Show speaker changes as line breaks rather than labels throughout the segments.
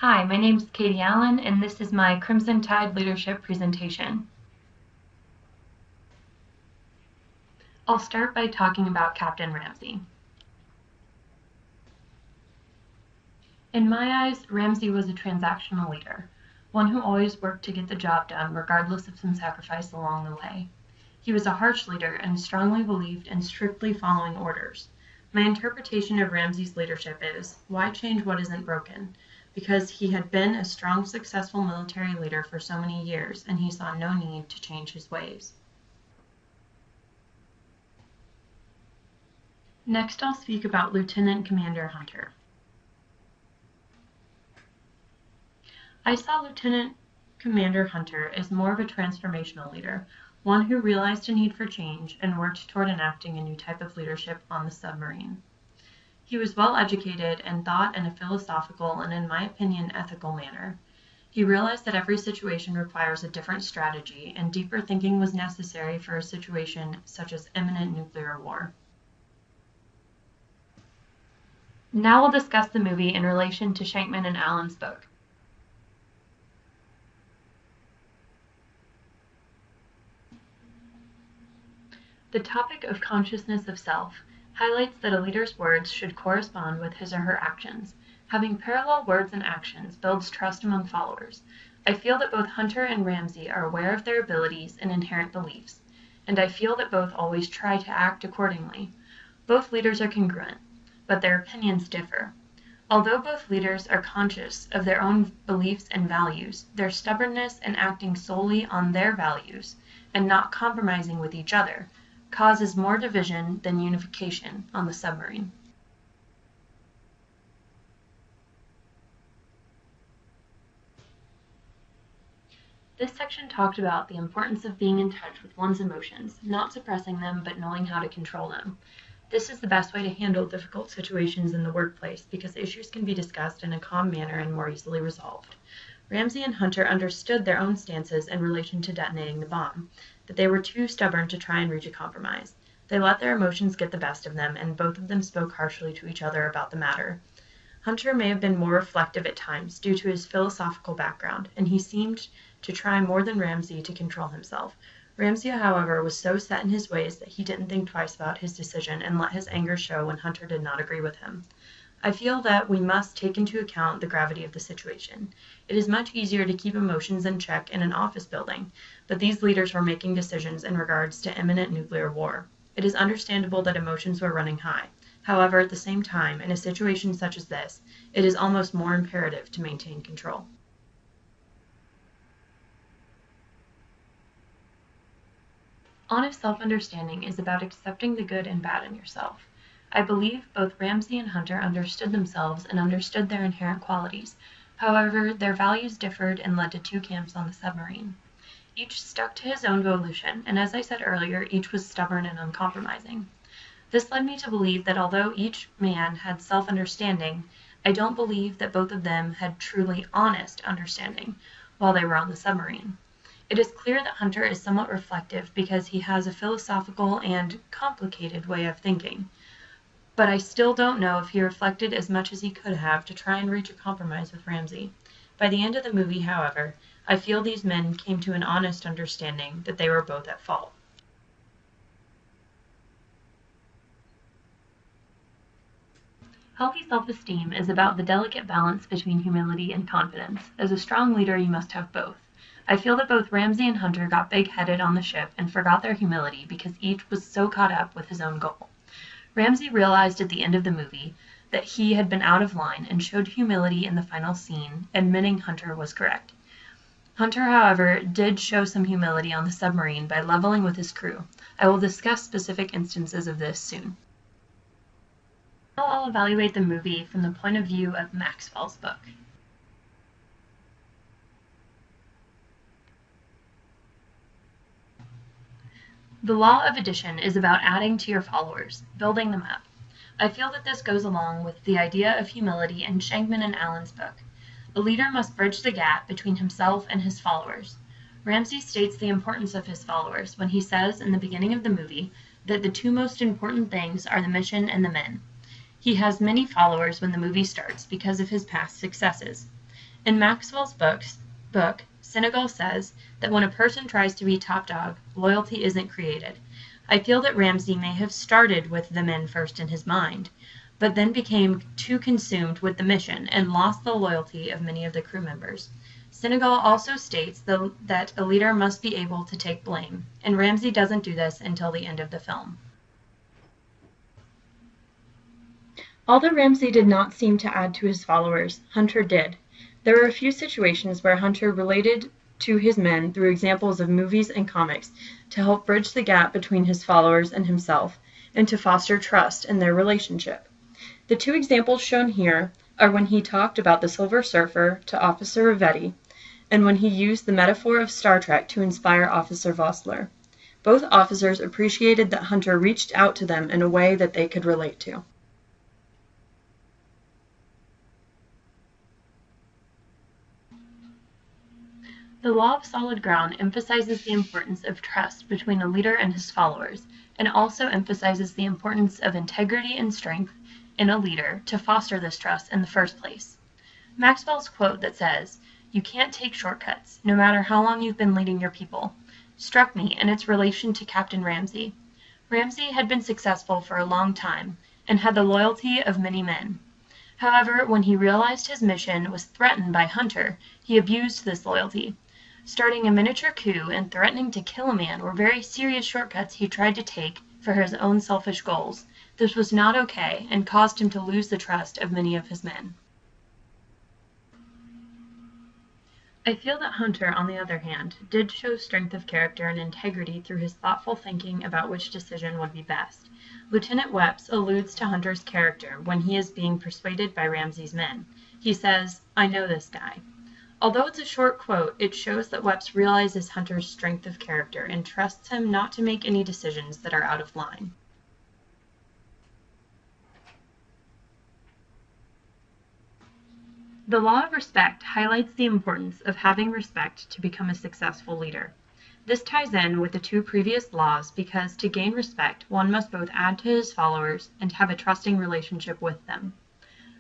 Hi, my name is Katie Allen, and this is my Crimson Tide Leadership presentation. I'll start by talking about Captain Ramsey. In my eyes, Ramsey was a transactional leader, one who always worked to get the job done regardless of some sacrifice along the way. He was a harsh leader and strongly believed in strictly following orders. My interpretation of Ramsey's leadership is, why change what isn't broken? Because he had been a strong, successful military leader for so many years, and he saw no need to change his ways. Next, I'll speak about Lieutenant Commander Hunter. I saw Lieutenant Commander Hunter as more of a transformational leader, one who realized a need for change and worked toward enacting a new type of leadership on the submarine. He was well educated and thought in a philosophical and, in my opinion, ethical manner. He realized that every situation requires a different strategy, and deeper thinking was necessary for a situation such as imminent nuclear war. Now we'll discuss the movie in relation to Shankman and Allen's book. The topic of consciousness of self highlights that a leader's words should correspond with his or her actions. Having parallel words and actions builds trust among followers. I feel that both Hunter and Ramsey are aware of their abilities and inherent beliefs, and I feel that both always try to act accordingly. Both leaders are congruent, but their opinions differ. Although both leaders are conscious of their own beliefs and values, their stubbornness in acting solely on their values and not compromising with each other causes more division than unification on the submarine. This section talked about the importance of being in touch with one's emotions, not suppressing them, but knowing how to control them. This is the best way to handle difficult situations in the workplace because issues can be discussed in a calm manner and more easily resolved. Ramsey and Hunter understood their own stances in relation to detonating the bomb, that they were too stubborn to try and reach a compromise. They let their emotions get the best of them, and both of them spoke harshly to each other about the matter. Hunter may have been more reflective at times due to his philosophical background, and he seemed to try more than Ramsey to control himself. Ramsey, however, was so set in his ways that he didn't think twice about his decision and let his anger show when Hunter did not agree with him. I feel that we must take into account the gravity of the situation. It is much easier to keep emotions in check in an office building, but these leaders were making decisions in regards to imminent nuclear war. It is understandable that emotions were running high. However, at the same time, in a situation such as this, it is almost more imperative to maintain control. Honest self-understanding is about accepting the good and bad in yourself. I believe both Ramsey and Hunter understood themselves and understood their inherent qualities. However, their values differed and led to two camps on the submarine. Each stuck to his own volition, and as I said earlier, each was stubborn and uncompromising. This led me to believe that although each man had self-understanding, I don't believe that both of them had truly honest understanding while they were on the submarine. It is clear that Hunter is somewhat reflective because he has a philosophical and complicated way of thinking. But I still don't know if he reflected as much as he could have to try and reach a compromise with Ramsey. By the end of the movie, however, I feel these men came to an honest understanding that they were both at fault. Healthy self-esteem is about the delicate balance between humility and confidence. As a strong leader, you must have both. I feel that both Ramsey and Hunter got big-headed on the ship and forgot their humility because each was so caught up with his own goal. Ramsey realized at the end of the movie that he had been out of line and showed humility in the final scene, admitting Hunter was correct. Hunter, however, did show some humility on the submarine by leveling with his crew. I will discuss specific instances of this soon. Now I'll evaluate the movie from the point of view of Maxwell's book. The law of addition is about adding to your followers, building them up. I feel that this goes along with the idea of humility in Shankman and Allen's book. A leader must bridge the gap between himself and his followers. Ramsey states the importance of his followers when he says in the beginning of the movie that the two most important things are the mission and the men. He has many followers when the movie starts because of his past successes. In Maxwell's book, Senegal says that when a person tries to be top dog, loyalty isn't created. I feel that Ramsay may have started with the men first in his mind, but then became too consumed with the mission and lost the loyalty of many of the crew members. Senegal also states that a leader must be able to take blame, and Ramsay doesn't do this until the end of the film. Although Ramsay did not seem to add to his followers, Hunter did. There were a few situations where Hunter related to his men through examples of movies and comics to help bridge the gap between his followers and himself, and to foster trust in their relationship. The two examples shown here are when he talked about the Silver Surfer to Officer Rivetti, and when he used the metaphor of Star Trek to inspire Officer Vossler. Both officers appreciated that Hunter reached out to them in a way that they could relate to. The law of solid ground emphasizes the importance of trust between a leader and his followers, and also emphasizes the importance of integrity and strength in a leader to foster this trust in the first place. Maxwell's quote that says, "You can't take shortcuts, no matter how long you've been leading your people," struck me in its relation to Captain Ramsay. Ramsay had been successful for a long time, and had the loyalty of many men. However, when he realized his mission was threatened by Hunter, he abused this loyalty. Starting a miniature coup and threatening to kill a man were very serious shortcuts he tried to take for his own selfish goals. This was not okay and caused him to lose the trust of many of his men. I feel that Hunter, on the other hand, did show strength of character and integrity through his thoughtful thinking about which decision would be best. Lieutenant Wepps alludes to Hunter's character when he is being persuaded by Ramsay's men. He says, "I know this guy." Although it's a short quote, it shows that Wepps realizes Hunter's strength of character and trusts him not to make any decisions that are out of line. The law of respect highlights the importance of having respect to become a successful leader. This ties in with the two previous laws because to gain respect, one must both add to his followers and have a trusting relationship with them.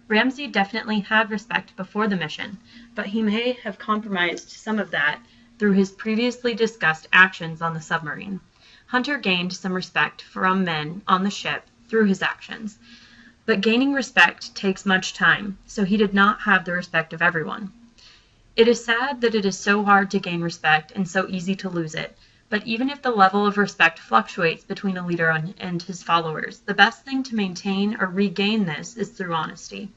Ramsay definitely had respect before the mission, but he may have compromised some of that through his previously discussed actions on the submarine. Hunter gained some respect from men on the ship through his actions, but gaining respect takes much time, so he did not have the respect of everyone. It is sad that it is so hard to gain respect and so easy to lose it, but even if the level of respect fluctuates between a leader and his followers, the best thing to maintain or regain this is through honesty.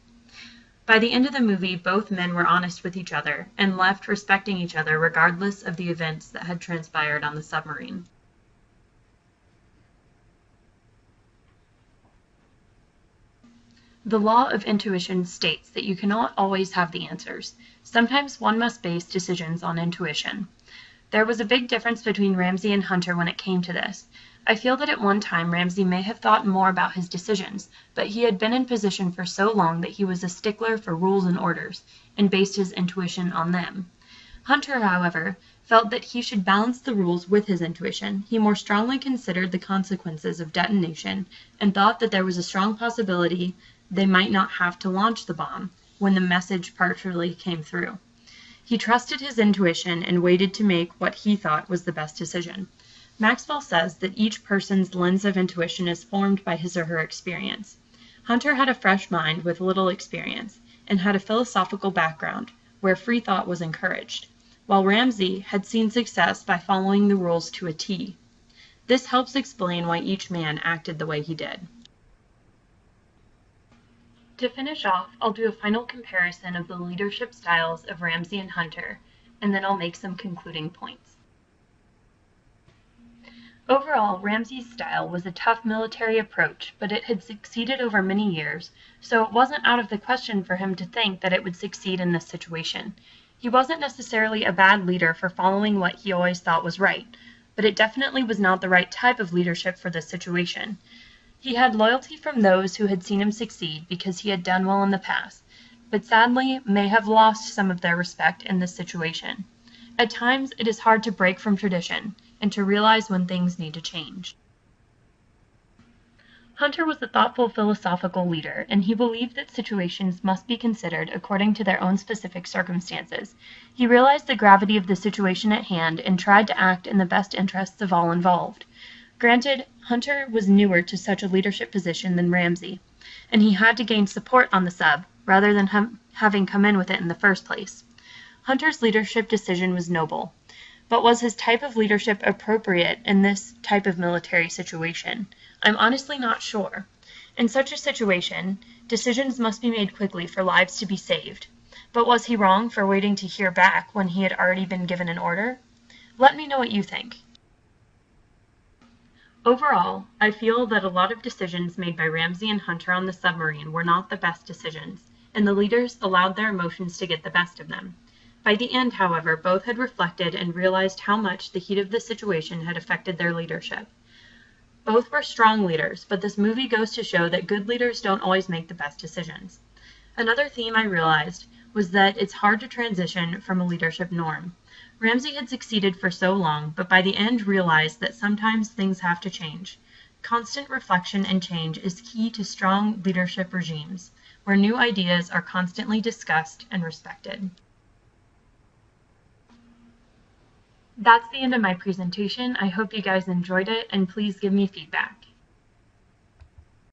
By the end of the movie, both men were honest with each other and left respecting each other regardless of the events that had transpired on the submarine. The law of intuition states that you cannot always have the answers. Sometimes one must base decisions on intuition. There was a big difference between Ramsay and Hunter when it came to this. I feel that at one time Ramsay may have thought more about his decisions, but he had been in position for so long that he was a stickler for rules and orders, and based his intuition on them. Hunter, however, felt that he should balance the rules with his intuition. He more strongly considered the consequences of detonation, and thought that there was a strong possibility they might not have to launch the bomb when the message partially came through. He trusted his intuition and waited to make what he thought was the best decision. Maxwell says that each person's lens of intuition is formed by his or her experience. Hunter had a fresh mind with little experience, and had a philosophical background where free thought was encouraged, while Ramsay had seen success by following the rules to a T. This helps explain why each man acted the way he did. To finish off, I'll do a final comparison of the leadership styles of Ramsay and Hunter, and then I'll make some concluding points. Overall, Ramsay's style was a tough military approach, but it had succeeded over many years, so it wasn't out of the question for him to think that it would succeed in this situation. He wasn't necessarily a bad leader for following what he always thought was right, but it definitely was not the right type of leadership for this situation. He had loyalty from those who had seen him succeed because he had done well in the past, but sadly may have lost some of their respect in this situation. At times, it is hard to break from tradition and to realize when things need to change. Hunter was a thoughtful philosophical leader, and he believed that situations must be considered according to their own specific circumstances. He realized the gravity of the situation at hand and tried to act in the best interests of all involved. Granted, Hunter was newer to such a leadership position than Ramsay, and he had to gain support on the sub, rather than having come in with it in the first place. Hunter's leadership decision was noble, but was his type of leadership appropriate in this type of military situation? I'm honestly not sure. In such a situation, decisions must be made quickly for lives to be saved. But was he wrong for waiting to hear back when he had already been given an order? Let me know what you think. Overall, I feel that a lot of decisions made by Ramsay and Hunter on the submarine were not the best decisions, and the leaders allowed their emotions to get the best of them. By the end, however, both had reflected and realized how much the heat of the situation had affected their leadership. Both were strong leaders, but this movie goes to show that good leaders don't always make the best decisions. Another theme I realized was that it's hard to transition from a leadership norm. Ramsay had succeeded for so long, but by the end realized that sometimes things have to change. Constant reflection and change is key to strong leadership regimes, where new ideas are constantly discussed and respected. That's the end of my presentation. I hope you guys enjoyed it, and please give me feedback.